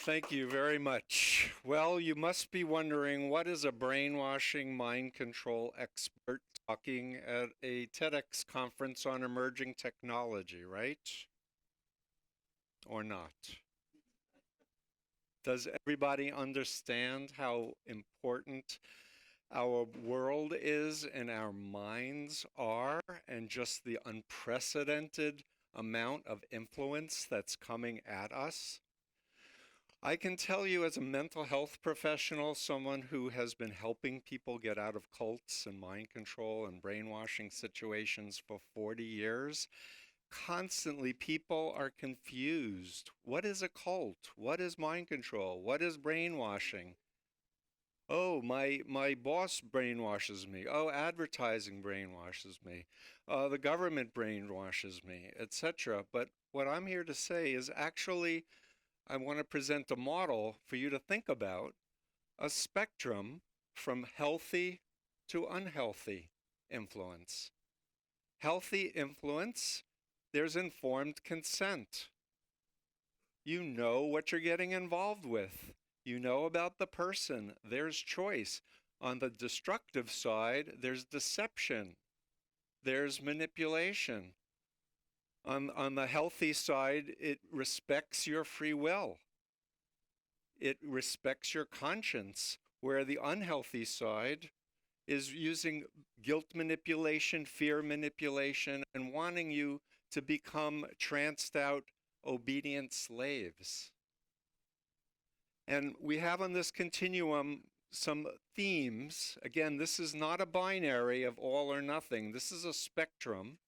Thank you very much. Well, you must be wondering, what is a brainwashing mind control expert talking at a TEDx conference on emerging technology, right? Or not? Does everybody understand how important our world is and our minds are, and just the unprecedented amount of influence that's coming at us? I can tell you, as a mental health professional, someone who has been helping people get out of cults and mind control and brainwashing situations for 40 years, constantly people are confused. What is a cult? What is mind control? What is brainwashing? Oh, my boss brainwashes me. Oh, advertising brainwashes me. The government brainwashes me, etc. But what I'm here to say is, actually, I want to present a model for you to think about, a spectrum from healthy to unhealthy influence. Healthy influence, there's informed consent. You know what you're getting involved with. You know about the person. There's choice. On the destructive side, there's deception. There's manipulation. On the healthy side, it respects your free will. It respects your conscience, where the unhealthy side is using guilt manipulation, fear manipulation, and wanting you to become tranced out, obedient slaves. And we have on this continuum some themes. Again, this is not a binary of all or nothing. This is a spectrum.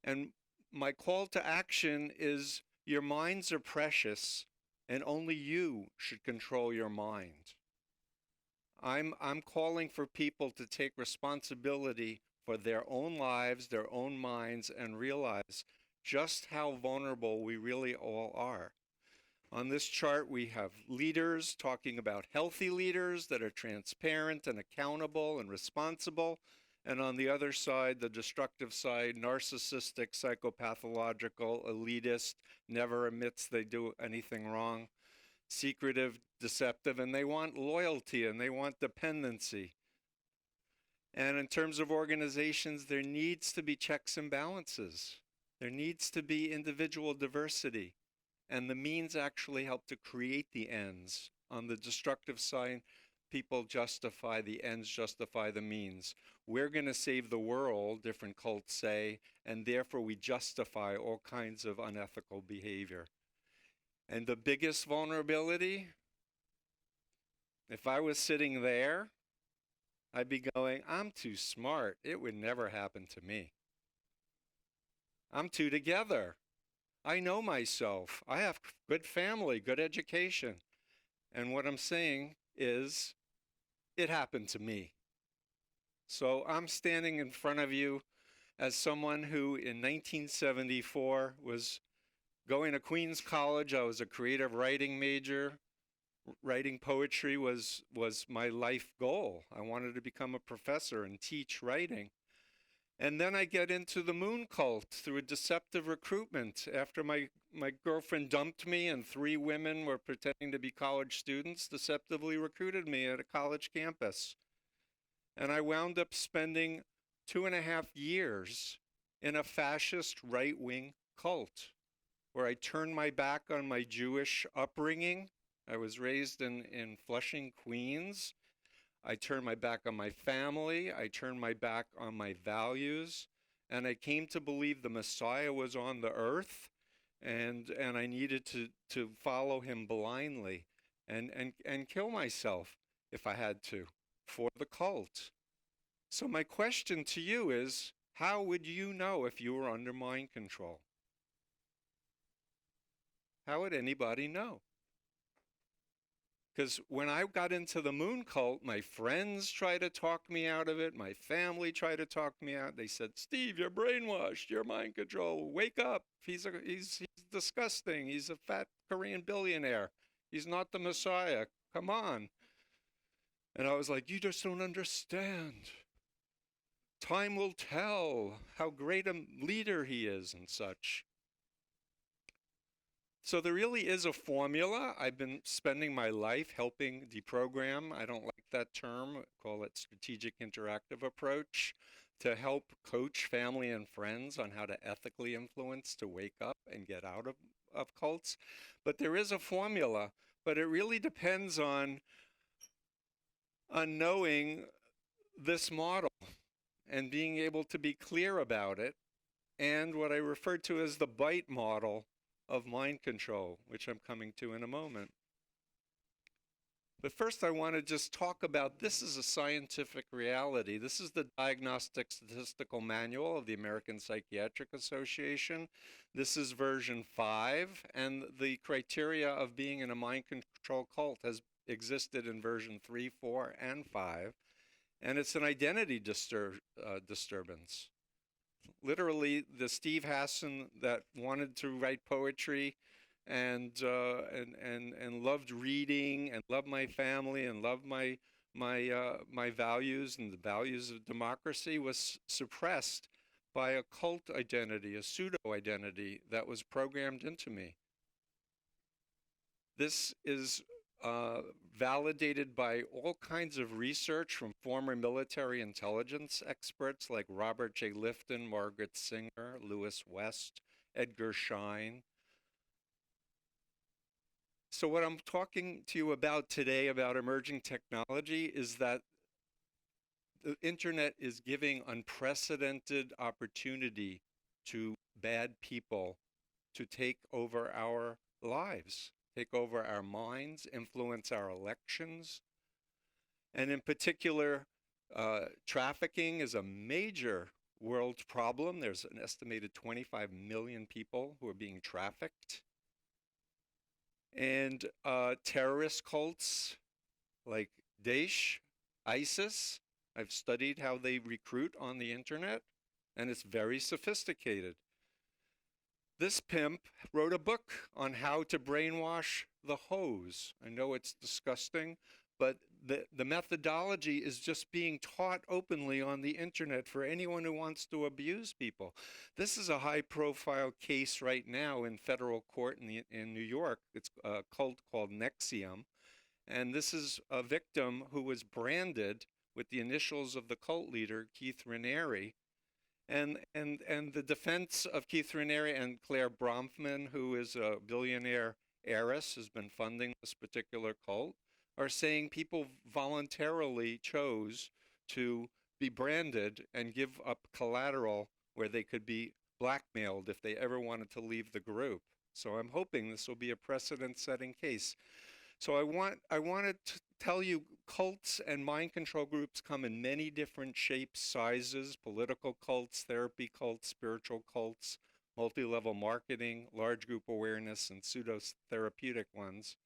And my call to action is, your minds are precious, and only you should control your mind. I'm calling for people to take responsibility for their own lives, their own minds, and realize just how vulnerable we really all are. On this chart, we have leaders talking about healthy leaders that are transparent and accountable and responsible. And on the other side, the destructive side, narcissistic, psychopathological, elitist, never admits they do anything wrong, secretive, deceptive, and they want loyalty and they want dependency. And in terms of organizations, there needs to be checks and balances. There needs to be individual diversity. And the means actually help to create the ends. On the destructive side, people justify the ends, justify the means. We're going to save the world, different cults say, and therefore we justify all kinds of unethical behavior. And the biggest vulnerability, if I was sitting there, I'd be going, I'm too smart. It would never happen to me. I'm too together. I know myself. I have good family, good education. And what I'm saying is, it happened to me. So I'm standing in front of you as someone who in 1974 was going to Queens College. I was a creative writing major. Writing poetry was my life goal. I wanted to become a professor and teach writing. And then I get into the moon cult through a deceptive recruitment. After my girlfriend dumped me and 3 women were pretending to be college students, deceptively recruited me at a college campus. And I wound up spending 2.5 years in a fascist right-wing cult, where I turned my back on my Jewish upbringing. I was raised in Flushing, Queens. I turned my back on my family. I turned my back on my values. And I came to believe the Messiah was on the earth, and I needed to follow him blindly and kill myself if I had to for the cult. So my question to you is, how would you know if you were under mind control? How would anybody know? Because when I got into the moon cult, my friends tried to talk me out of it. My family tried to talk me out. They said, Steve, you're brainwashed. You're mind control. Wake up. He's disgusting. He's a fat Korean billionaire. He's not the Messiah. Come on. And I was like, you just don't understand. Time will tell how great a leader he is and such. So there really is a formula. I've been spending my life helping deprogram. I don't like that term. Call it strategic interactive approach to help coach family and friends on how to ethically influence to wake up and get out of cults. But there is a formula, but it really depends on knowing this model and being able to be clear about it, and what I refer to as the bite model of mind control, which I'm coming to in a moment. But first, I want to just talk about this is a scientific reality. This is the Diagnostic Statistical Manual of the American Psychiatric Association. This is version 5, and the criteria of being in a mind control cult has existed in version 3, 4, and 5. And it's an identity disturbance. Literally, the Steve Hassan that wanted to write poetry and loved reading and loved my family and loved my values and the values of democracy was suppressed by a cult identity, a pseudo identity that was programmed into me. This is validated by all kinds of research from former military intelligence experts like Robert J. Lifton, Margaret Singer, Lewis West, Edgar Schein. So what I'm talking to you about today about emerging technology is that the internet is giving unprecedented opportunity to bad people to take over our lives, take over our minds, influence our elections. And in particular, trafficking is a major world problem. There's an estimated 25 million people who are being trafficked. And terrorist cults like Daesh, ISIS, I've studied how they recruit on the internet, and it's very sophisticated. This pimp wrote a book on how to brainwash the hose. I know it's disgusting, but the methodology is just being taught openly on the internet for anyone who wants to abuse people. This is a high-profile case right now in federal court in New York. It's a cult called NXIVM, and this is a victim who was branded with the initials of the cult leader, Keith Raniere. And the defense of Keith Raniere and Claire Bronfman, who is a billionaire heiress, has been funding this particular cult, are saying people voluntarily chose to be branded and give up collateral where they could be blackmailed if they ever wanted to leave the group. So I'm hoping this will be a precedent-setting case. So I wanted to tell you cults and mind control groups come in many different shapes, sizes: political cults, therapy cults, spiritual cults, multi-level marketing, large group awareness, and pseudo-therapeutic ones.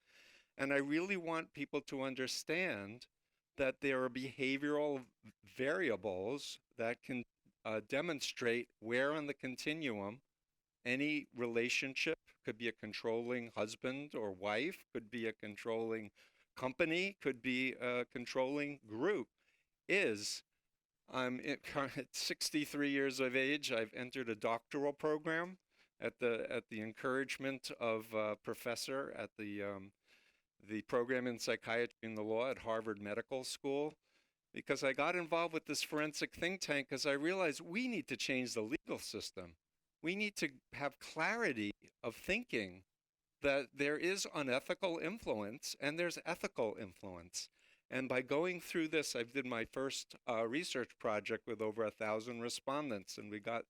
And I really want people to understand that there are behavioral variables that can demonstrate where on the continuum any relationship, could be a controlling husband or wife, could be a controlling company, could be a controlling group, is. I'm at 63 years of age. I've entered a doctoral program at the encouragement of a professor at the program in psychiatry and the law at Harvard Medical School, because I got involved with this forensic think tank because I realized we need to change the legal system. We need to have clarity of thinking that there is unethical influence and there's ethical influence. And by going through this, I did my first research project with over 1,000 respondents, and we got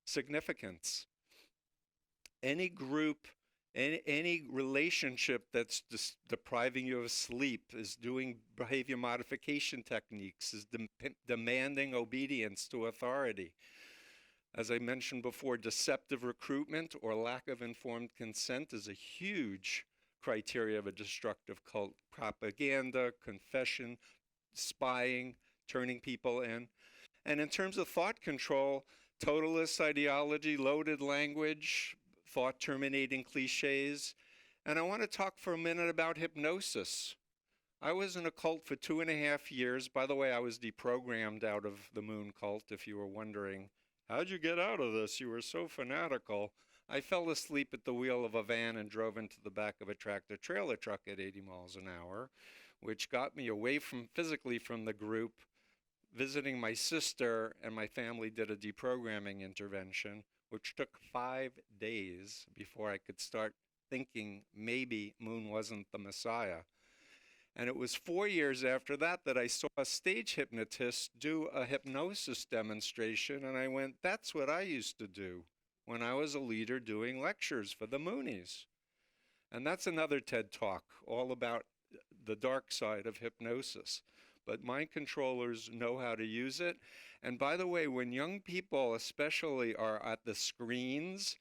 significance. Any group, any relationship that's depriving you of sleep, is doing behavior modification techniques, is demanding obedience to authority. As I mentioned before, deceptive recruitment or lack of informed consent is a huge criteria of a destructive cult. Propaganda, confession, spying, turning people in. And in terms of thought control, totalist ideology, loaded language, thought-terminating cliches. And I want to talk for a minute about hypnosis. I was in a cult for 2.5 years. By the way, I was deprogrammed out of the Moon cult, if you were wondering. How'd you get out of this? You were so fanatical. I fell asleep at the wheel of a van and drove into the back of a tractor trailer truck at 80 miles an hour, which got me away from physically from the group, visiting my sister, and my family did a deprogramming intervention, which took 5 days before I could start thinking maybe Moon wasn't the Messiah. And it was 4 years after that that I saw a stage hypnotist do a hypnosis demonstration, and I went, that's what I used to do when I was a leader doing lectures for the Moonies. And that's another TED Talk, all about the dark side of hypnosis. But mind controllers know how to use it. And by the way, when young people especially are at the screens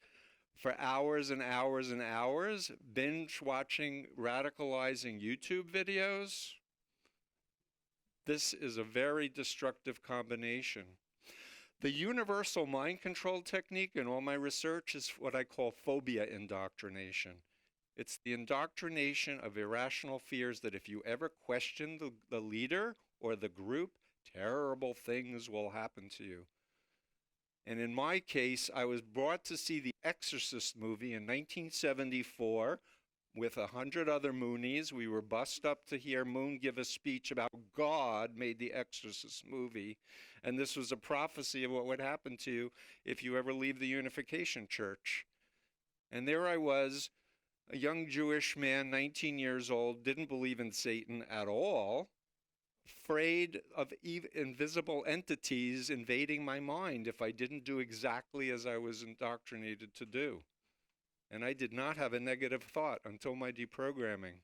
for hours and hours and hours, binge watching radicalizing YouTube videos, this is a very destructive combination. The universal mind control technique in all my research is what I call phobia indoctrination. It's the indoctrination of irrational fears that if you ever question the leader or the group, terrible things will happen to you. And in my case, I was brought to see the Exorcist movie in 1974 with 100 other Moonies. We were bussed up to hear Moon give a speech about God made the Exorcist movie. And this was a prophecy of what would happen to you if you ever leave the Unification Church. And there I was, a young Jewish man, 19 years old, didn't believe in Satan at all, afraid of invisible entities invading my mind if I didn't do exactly as I was indoctrinated to do. And I did not have a negative thought until my deprogramming.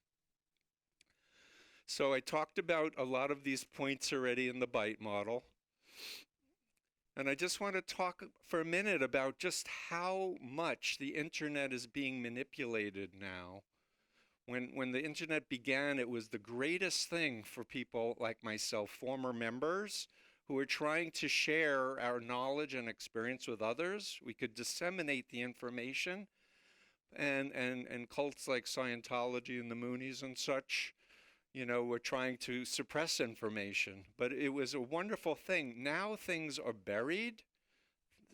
So I talked about a lot of these points already in the BITE model. And I just want to talk for a minute about just how much the internet is being manipulated now. When the internet began, it was the greatest thing for people like myself, former members, who were trying to share our knowledge and experience with others. We could disseminate the information, and cults like Scientology and the Moonies and such, you know, were trying to suppress information. But it was a wonderful thing. Now things are buried.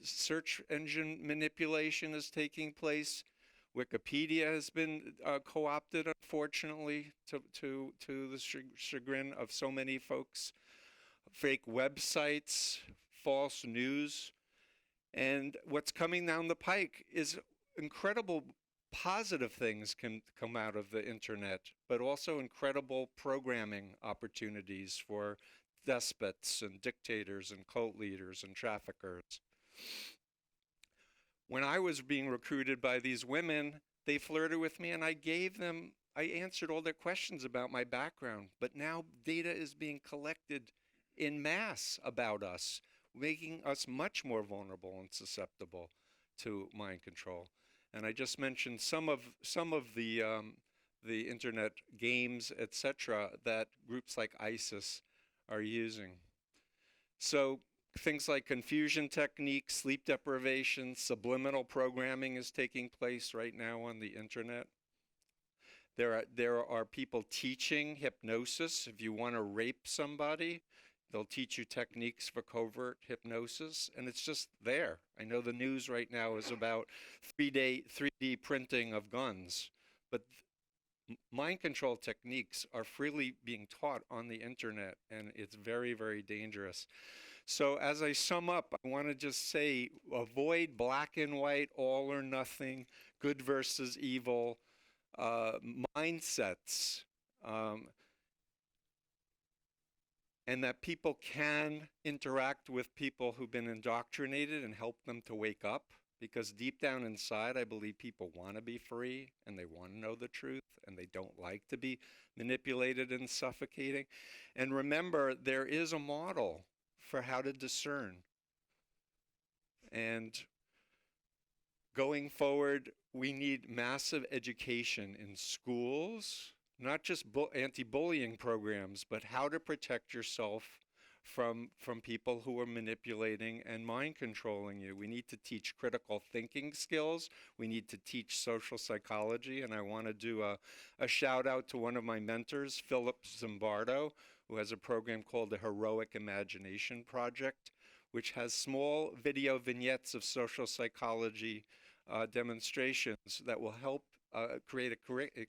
Search engine manipulation is taking place. Wikipedia has been co-opted, unfortunately, to the chagrin of so many folks. Fake websites, false news. And what's coming down the pike is incredible positive things can come out of the internet, but also incredible programming opportunities for despots and dictators and cult leaders and traffickers. When I was being recruited by these women, they flirted with me, and I answered all their questions about my background. But now data is being collected in mass about us, making us much more vulnerable and susceptible to mind control. And I just mentioned some of the internet games, etc., that groups like ISIS are using. So things like confusion techniques, sleep deprivation, subliminal programming is taking place right now on the internet. There are people teaching hypnosis. If you want to rape somebody, they'll teach you techniques for covert hypnosis, and it's just there. I know the news right now is about 3D printing of guns, but mind control techniques are freely being taught on the internet, and it's very, very dangerous. So as I sum up, I want to just say, avoid black and white, all or nothing, good versus evil mindsets, and that people can interact with people who've been indoctrinated and help them to wake up. Because deep down inside, I believe people want to be free, and they want to know the truth, and they don't like to be manipulated and suffocating. And remember, there is a model for how to discern. And going forward, we need massive education in schools, not just anti-bullying programs, but how to protect yourself from people who are manipulating and mind controlling you. We need to teach critical thinking skills. We need to teach social psychology. And I want to do a shout out to one of my mentors, Philip Zimbardo, who has a program called the Heroic Imagination Project, which has small video vignettes of social psychology demonstrations that will help it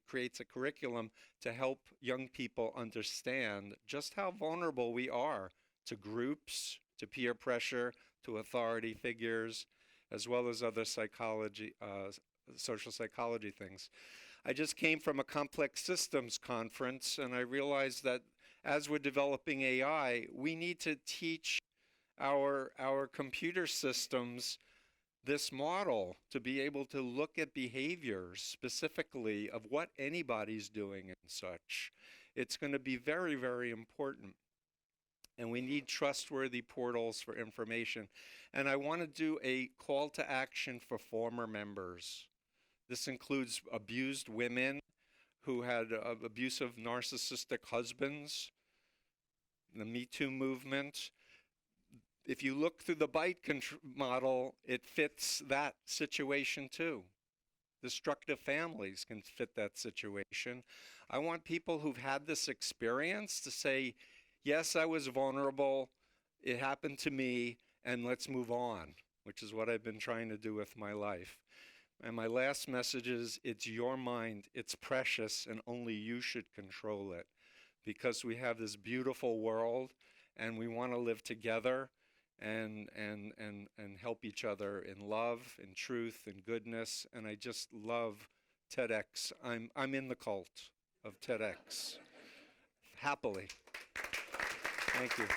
creates a curriculum to help young people understand just how vulnerable we are to groups, to peer pressure, to authority figures, as well as other social psychology things. I just came from a complex systems conference, and I realized that as we're developing AI, we need to teach our computer systems this model to be able to look at behaviors specifically of what anybody's doing and such. It's going to be very, very important. And we need trustworthy portals for information. And I want to do a call to action for former members. This includes abused women who had abusive narcissistic husbands, the Me Too movement. If you look through the bite model, it fits that situation too. Destructive families can fit that situation. I want people who've had this experience to say, yes, I was vulnerable, it happened to me, and let's move on, which is what I've been trying to do with my life. And my last message is, it's your mind, it's precious, and only you should control it. Because we have this beautiful world, and we want to live together and help each other in love, in truth, in goodness. And I just love TEDx. I'm in the cult of TEDx. Happily. Thank you.